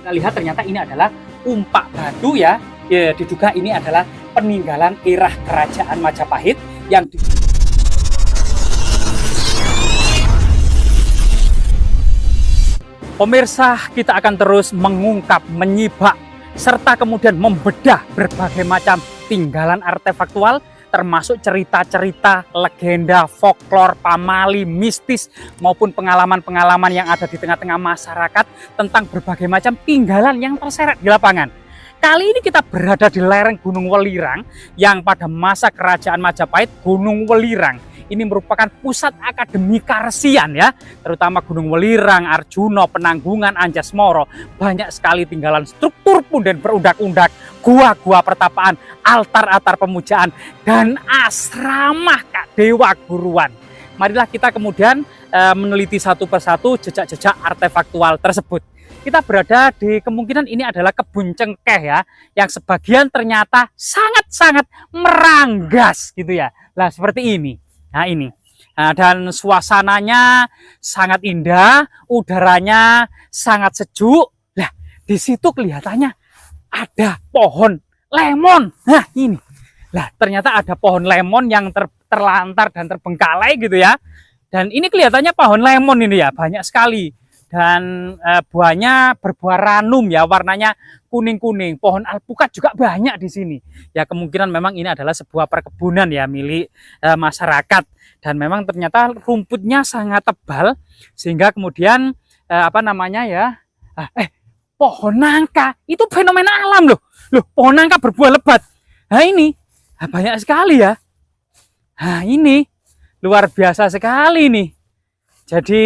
Kita lihat ternyata ini adalah umpak batu ya. Diduga ini adalah peninggalan era kerajaan Majapahit yang Pemirsa, kita akan terus mengungkap, menyibak, serta kemudian membedah berbagai macam tinggalan artefaktual, termasuk cerita-cerita, legenda, folklor, pamali, mistis, maupun pengalaman-pengalaman yang ada di tengah-tengah masyarakat tentang berbagai macam tinggalan yang terseret di lapangan. Kali ini kita berada di lereng Gunung Welirang yang pada masa kerajaan Majapahit, Gunung Welirang ini merupakan pusat akademi karsian ya, terutama Gunung Welirang, Arjuna, Penanggungan, Anjasmara. Banyak sekali tinggalan struktur punden berundak-undak, gua-gua pertapaan, altar-altar pemujaan, dan asrama Dewa Guruan. Marilah kita kemudian meneliti satu persatu jejak-jejak artefaktual tersebut. Kita berada di kemungkinan ini adalah kebun cengkeh ya, yang sebagian ternyata sangat-sangat meranggas gitu ya. Nah seperti ini. Nah ini, dan suasananya sangat indah, udaranya sangat sejuk. Nah di situ kelihatannya ada pohon lemon. Nah ini, nah ternyata ada pohon lemon yang terlantar dan terbengkalai gitu ya. Dan ini kelihatannya pohon lemon ini ya, banyak sekali. Dan buahnya berbuah ranum ya, warnanya kuning-kuning. Pohon alpukat juga banyak di sini. Ya kemungkinan memang ini adalah sebuah perkebunan ya milik masyarakat. Dan memang ternyata rumputnya sangat tebal sehingga kemudian pohon nangka itu fenomena alam loh. Loh, pohon nangka berbuah lebat. Nah ini banyak sekali ya. Nah ini luar biasa sekali nih. Jadi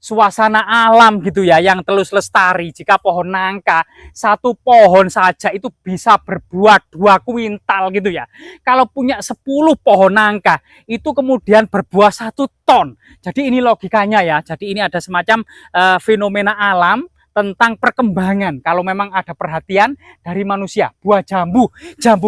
suasana alam gitu ya yang terus lestari. Jika pohon nangka satu pohon saja itu bisa berbuah 2 kuintal gitu ya, kalau punya 10 pohon nangka itu kemudian berbuah 1 ton. Jadi ini logikanya ya. Jadi ini ada semacam fenomena alam tentang perkembangan kalau memang ada perhatian dari manusia. Buah jambu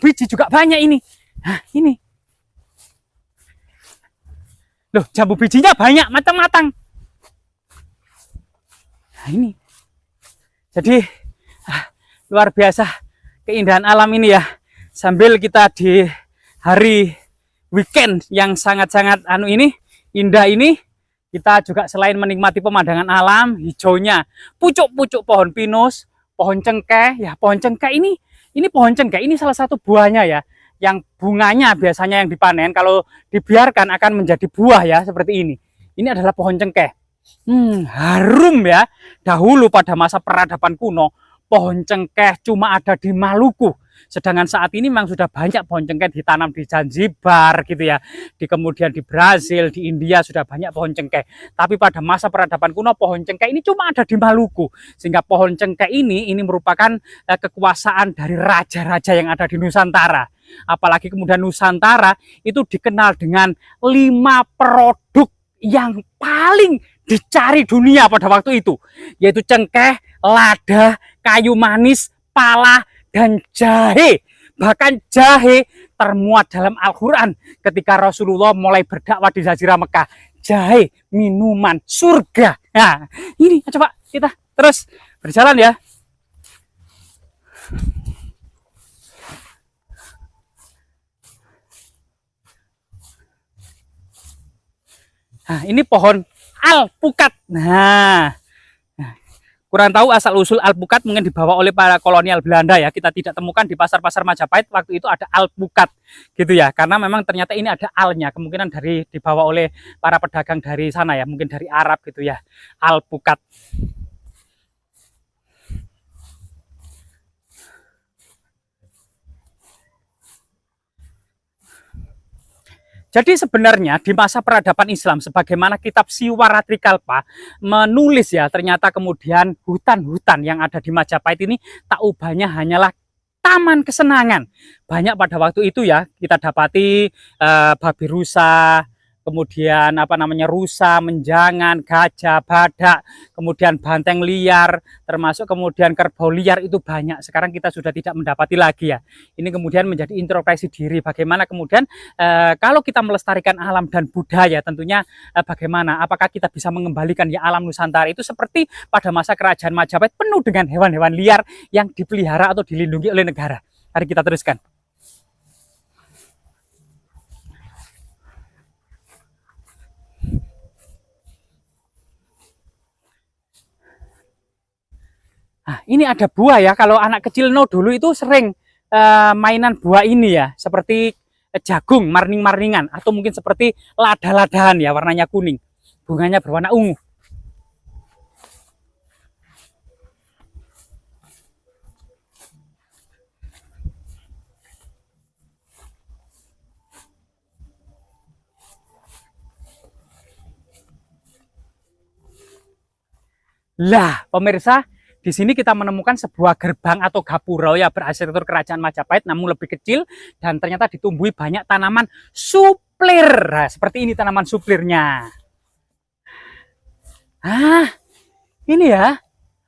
biji juga banyak ini. Nah ini loh, jambu bijinya banyak matang-matang. Nah ini. Jadi luar biasa keindahan alam ini ya. Sambil kita di hari weekend yang sangat-sangat indah ini, kita juga selain menikmati pemandangan alam, hijaunya, pucuk-pucuk pohon pinus, pohon cengkeh, ya pohon cengkeh ini pohon cengkeh ini salah satu buahnya ya. Yang bunganya biasanya yang dipanen, kalau dibiarkan akan menjadi buah ya seperti ini. Ini adalah pohon cengkeh. Harum ya. Dahulu pada masa peradaban kuno, pohon cengkeh cuma ada di Maluku. Sedangkan saat ini memang sudah banyak pohon cengkeh ditanam di Zanzibar gitu ya. Kemudian di Brasil, di India sudah banyak pohon cengkeh. Tapi pada masa peradaban kuno pohon cengkeh ini cuma ada di Maluku. Sehingga pohon cengkeh ini merupakan kekuasaan dari raja-raja yang ada di Nusantara. Apalagi kemudian Nusantara itu dikenal dengan 5 produk yang paling dicari dunia pada waktu itu, yaitu cengkeh, lada, kayu manis, pala, dan jahe. Bahkan jahe termuat dalam Al-Quran ketika Rasulullah mulai berdakwah di Jazirah Mekah. Jahe, minuman surga. Nah ini coba kita terus berjalan ya. Nah, ini pohon alpukat. Nah, kurang tahu asal usul alpukat, mungkin dibawa oleh para kolonial Belanda ya. Kita tidak temukan di pasar-pasar Majapahit waktu itu ada alpukat gitu ya. Karena memang ternyata ini ada alnya, kemungkinan dibawa oleh para pedagang dari sana ya, mungkin dari Arab gitu ya. Alpukat. Jadi sebenarnya di masa peradaban Islam, sebagaimana kitab Siwaratrikalpa menulis ya, ternyata kemudian hutan-hutan yang ada di Majapahit ini tak ubahnya hanyalah taman kesenangan. Banyak pada waktu itu ya, kita dapati babi rusa, kemudian apa namanya rusa, menjangan, gajah, badak, kemudian banteng liar, termasuk kemudian kerbau liar itu banyak. Sekarang kita sudah tidak mendapati lagi ya. Ini kemudian menjadi introspeksi diri bagaimana kemudian kalau kita melestarikan alam dan budaya tentunya bagaimana apakah kita bisa mengembalikan ya alam Nusantara itu seperti pada masa kerajaan Majapahit penuh dengan hewan-hewan liar yang dipelihara atau dilindungi oleh negara. Mari kita teruskan. Nah, ini ada buah ya. Kalau anak kecil dulu itu sering mainan buah ini ya, seperti jagung, marning-marningan, atau mungkin seperti lada-ladahan ya, warnanya kuning, bunganya berwarna ungu. Lah, pemirsa, di sini kita menemukan sebuah gerbang atau gapura ya berarsitektur kerajaan Majapahit namun lebih kecil dan ternyata ditumbuhi banyak tanaman suplir. Nah, seperti ini tanaman suplirnya. Ah, ini ya.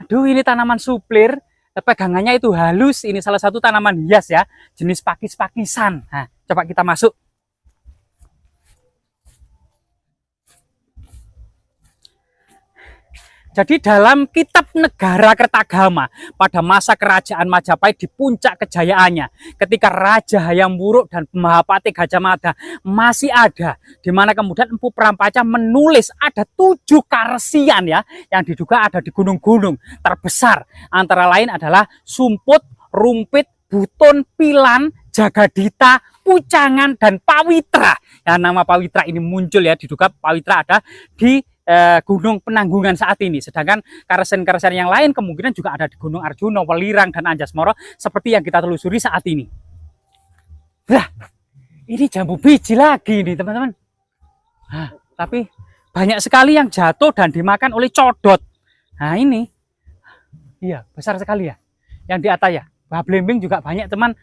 Aduh, ini tanaman suplir. Pegangannya itu halus. Ini salah satu tanaman hias ya, jenis pakis-pakisan. Nah, coba kita masuk. Jadi dalam kitab Negara Kertagama pada masa kerajaan Majapahit di puncak kejayaannya, ketika Raja Hayam Wuruk dan Mahapati Gajah Mada masih ada, di mana kemudian Empu Prampaca menulis ada 7 karesian ya yang diduga ada di gunung-gunung terbesar, antara lain adalah Sumput, Rumpit, Buton, Pilan, Jagadita, Pucangan, dan Pawitra. Ya, nama Pawitra ini muncul ya, diduga Pawitra ada di Gunung Penanggungan saat ini. Sedangkan karesen-karesen yang lain kemungkinan juga ada di Gunung Arjuna, Welirang, dan Anjasmara seperti yang kita telusuri saat ini. Nah, ini jambu biji lagi nih teman-teman. Nah, tapi banyak sekali yang jatuh dan dimakan oleh codot. Nah ini, iya besar sekali ya. Yang di atas ya, bah belimbing juga banyak teman.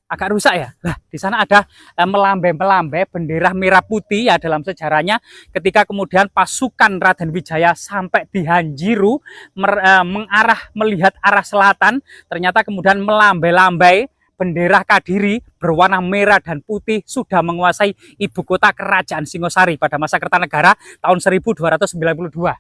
Agak rusak ya. Nah, di sana ada melambai-melambai bendera merah putih ya dalam sejarahnya ketika kemudian pasukan Raden Wijaya sampai di Hanjiru mengarah melihat arah selatan, ternyata kemudian melambai-lambai bendera Kadiri berwarna merah dan putih sudah menguasai ibu kota kerajaan Singosari pada masa Kertanegara tahun 1292.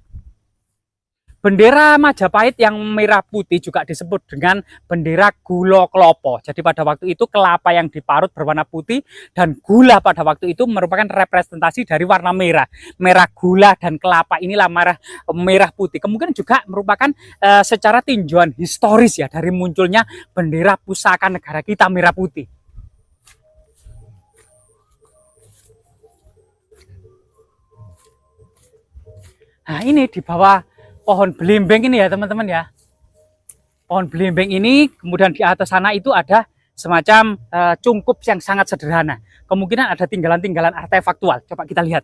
Bendera Majapahit yang merah putih juga disebut dengan bendera gula klopo. Jadi pada waktu itu kelapa yang diparut berwarna putih dan gula pada waktu itu merupakan representasi dari warna merah. Merah gula dan kelapa inilah merah putih. Kemungkinan juga merupakan secara tinjauan historis ya dari munculnya bendera pusaka negara kita merah putih. Nah ini di bawah pohon belimbing ini ya teman-teman ya. Pohon belimbing ini kemudian di atas sana itu ada semacam cungkup yang sangat sederhana. Kemungkinan ada tinggalan-tinggalan artefaktual. Coba kita lihat.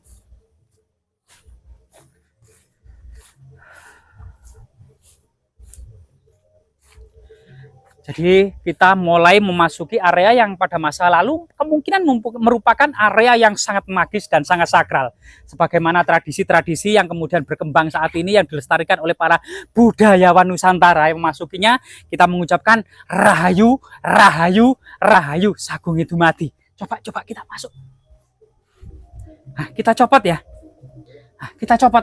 Jadi kita mulai memasuki area yang pada masa lalu kemungkinan merupakan area yang sangat magis dan sangat sakral. Sebagaimana tradisi-tradisi yang kemudian berkembang saat ini yang dilestarikan oleh para budayawan Nusantara yang memasukinya, kita mengucapkan Rahayu, Rahayu, Rahayu, Sagung itu mati. Coba kita masuk. Nah, kita copot ya. Nah, kita copot.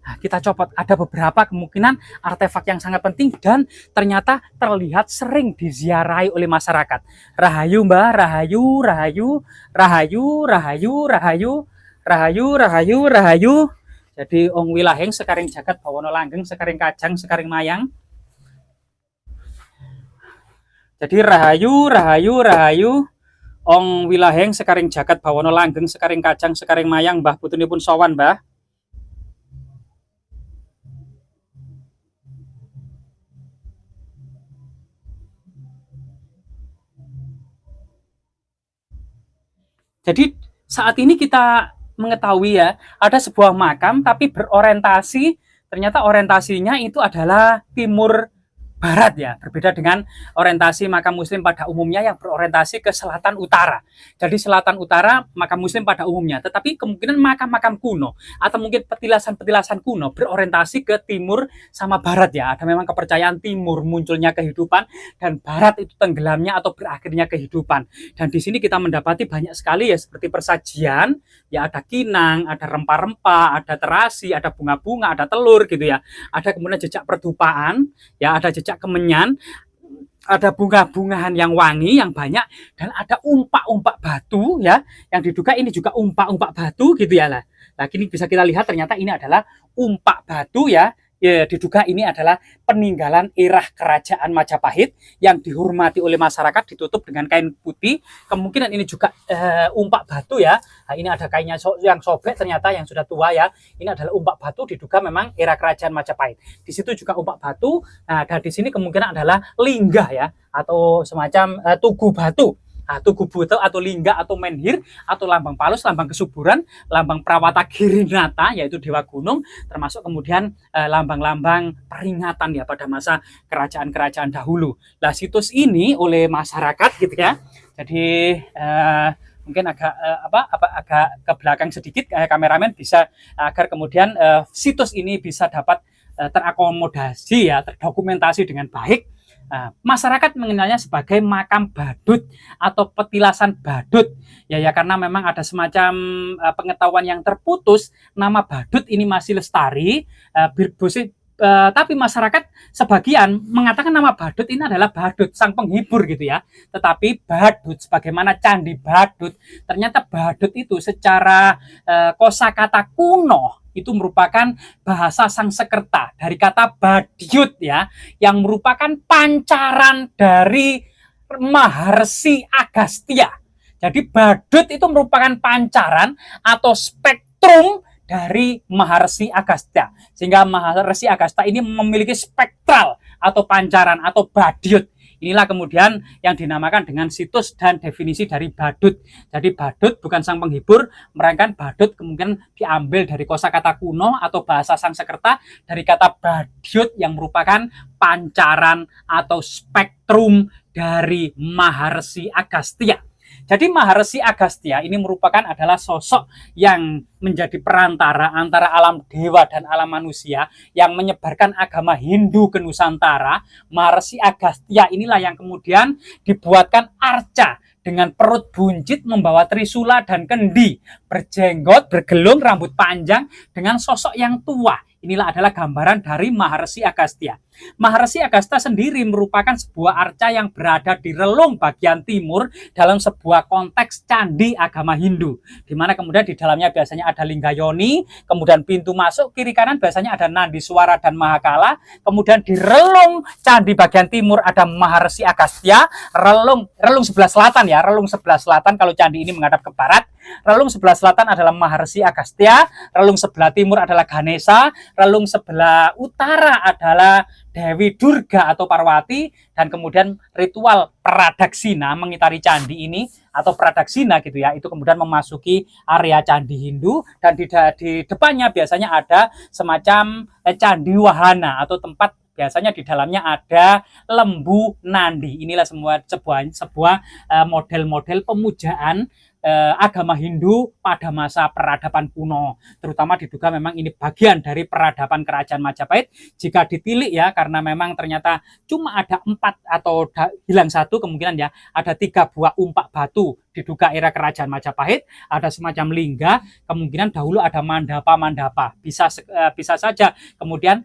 Nah, kita copot, ada beberapa kemungkinan artefak yang sangat penting dan ternyata terlihat sering diziarahi oleh masyarakat. Rahayu Mbah, Rahayu, Rahayu, Rahayu, Rahayu, Rahayu, Rahayu, Rahayu, Rahayu. Jadi Ong Wilaheng sekaring jagat bawana langgeng, sekaring kajang, sekaring mayang. Jadi Rahayu, Rahayu, Rahayu, Ong Wilaheng sekaring jagat bawana langgeng, sekaring kajang, sekaring mayang, Mbah putunipun sowan Mbah. Jadi saat ini kita mengetahui ya, ada sebuah makam tapi berorientasi, ternyata orientasinya itu adalah timur barat ya, berbeda dengan orientasi makam muslim pada umumnya yang berorientasi ke selatan utara. Jadi selatan utara makam muslim pada umumnya, tetapi kemungkinan makam-makam kuno atau mungkin petilasan-petilasan kuno berorientasi ke timur sama barat ya. Ada memang kepercayaan timur munculnya kehidupan dan barat itu tenggelamnya atau berakhirnya kehidupan. Dan di sini kita mendapati banyak sekali ya seperti persajian, ya ada kinang, ada rempah-rempah, ada terasi, ada bunga-bunga, ada telur gitu ya. Ada kemudian jejak pertupaan, ya ada jejak kemenyan, ada bunga-bungahan yang wangi yang banyak, dan ada umpak-umpak batu ya yang diduga ini juga umpak-umpak batu gitu ya lah. Nah, kini bisa kita lihat ternyata ini adalah umpak batu ya. Ya, diduga ini adalah peninggalan era kerajaan Majapahit yang dihormati oleh masyarakat, ditutup dengan kain putih. Kemungkinan ini juga umpak batu ya. Nah, ini ada kainnya yang sobek ternyata yang sudah tua ya. Ini adalah umpak batu, diduga memang era kerajaan Majapahit. Di situ juga umpak batu. Nah, dan di sini kemungkinan adalah linggah ya atau semacam tugu batu. Nah, tugu batu atau lingga atau menhir atau lambang palus, lambang kesuburan, lambang Prawata Girinata yaitu dewa gunung, termasuk kemudian lambang-lambang peringatan ya pada masa kerajaan-kerajaan dahulu. Nah, situs ini oleh masyarakat gitu ya. Jadi mungkin agak ke belakang sedikit kameramen bisa agar kemudian situs ini bisa dapat terakomodasi ya, terdokumentasi dengan baik. Masyarakat mengenalnya sebagai makam badut atau petilasan badut ya karena memang ada semacam pengetahuan yang terputus, nama badut ini masih lestari, tapi masyarakat sebagian mengatakan nama badut ini adalah badut sang penghibur gitu ya. Tetapi badut sebagaimana candi badut, ternyata badut itu secara kosakata kuno itu merupakan bahasa Sangsekerta dari kata badyut ya, yang merupakan pancaran dari Maharsi Agastya. Jadi badut itu merupakan pancaran atau spektrum dari Maharsi Agastya, sehingga Maharsi Agastya ini memiliki spektral atau pancaran atau badyut. Inilah kemudian yang dinamakan dengan situs dan definisi dari badut. Jadi badut bukan sang penghibur, melainkan badut kemungkinan diambil dari kosakata kuno atau bahasa Sangsekerta dari kata badyut yang merupakan pancaran atau spektrum dari Maharsi Agastya. Jadi Maharsi Agastya ini merupakan adalah sosok yang menjadi perantara antara alam dewa dan alam manusia yang menyebarkan agama Hindu ke Nusantara. Maharsi Agastya inilah yang kemudian dibuatkan arca dengan perut buncit, membawa trisula dan kendi, berjenggot, bergelung, rambut panjang dengan sosok yang tua. Inilah adalah gambaran dari Maharsi Agastya. Maharsi Agastya sendiri merupakan sebuah arca yang berada di relung bagian timur dalam sebuah konteks candi agama Hindu, di mana kemudian di dalamnya biasanya ada Linggayoni, kemudian pintu masuk kiri kanan biasanya ada Nandiswara dan Mahakala, kemudian di relung candi bagian timur ada Maharsi Agastya, relung sebelah selatan ya, relung sebelah selatan kalau candi ini menghadap ke barat. Relung sebelah selatan adalah Maharsi Agastya, relung sebelah timur adalah Ganesha, relung sebelah utara adalah Dewi Durga atau Parwati, dan kemudian ritual pradaksina mengitari candi ini atau pradaksina gitu ya, itu kemudian memasuki area candi Hindu, dan di depannya biasanya ada semacam candi wahana atau tempat biasanya di dalamnya ada lembu nandi. Inilah semua sebuah model-model pemujaan agama Hindu pada masa peradaban kuno, terutama diduga memang ini bagian dari peradaban kerajaan Majapahit jika ditilik ya, karena memang ternyata cuma ada 4 atau hilang 1 kemungkinan ya, ada 3 buah umpak batu diduga era kerajaan Majapahit, ada semacam lingga, kemungkinan dahulu ada mandapa, bisa saja kemudian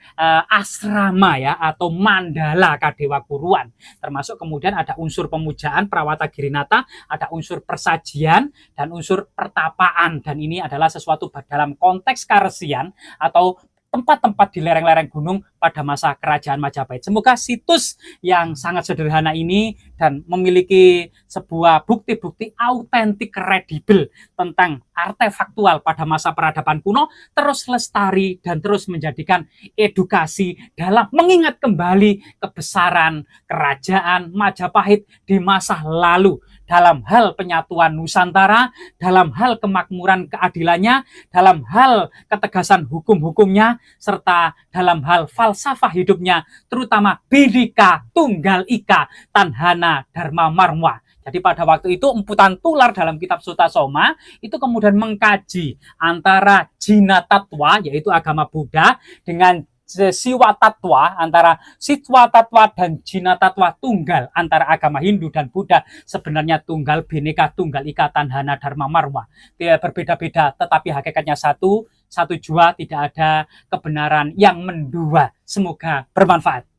asrama ya atau mandala Kadewa Kuruan, termasuk kemudian ada unsur pemujaan Prawata Girinata, ada unsur persajian dan unsur pertapaan, dan ini adalah sesuatu dalam konteks karesian atau tempat-tempat di lereng-lereng gunung pada masa kerajaan Majapahit. Semoga situs yang sangat sederhana ini dan memiliki sebuah bukti-bukti autentik kredibel tentang artefaktual pada masa peradaban kuno terus lestari dan terus menjadikan edukasi dalam mengingat kembali kebesaran kerajaan Majapahit di masa lalu dalam hal penyatuan Nusantara, dalam hal kemakmuran keadilannya, dalam hal ketegasan hukum-hukumnya, serta dalam hal falsafah hidupnya, terutama Bhinneka Tunggal Ika Tanhana Dharma Marwa. Jadi pada waktu itu Emputan Tular dalam kitab Sutta Soma itu kemudian mengkaji antara Jina Tattwa, yaitu agama Buddha, dengan Siwa Tattwa, antara Sitwa Tattwa dan Jina Tattwa tunggal antara agama Hindu dan Buddha, sebenarnya tunggal, Bhinneka Tunggal Ika Tanhana Dharma Marwa. Berbeda-beda tetapi hakikatnya satu jua, tidak ada kebenaran yang mendua. Semoga bermanfaat.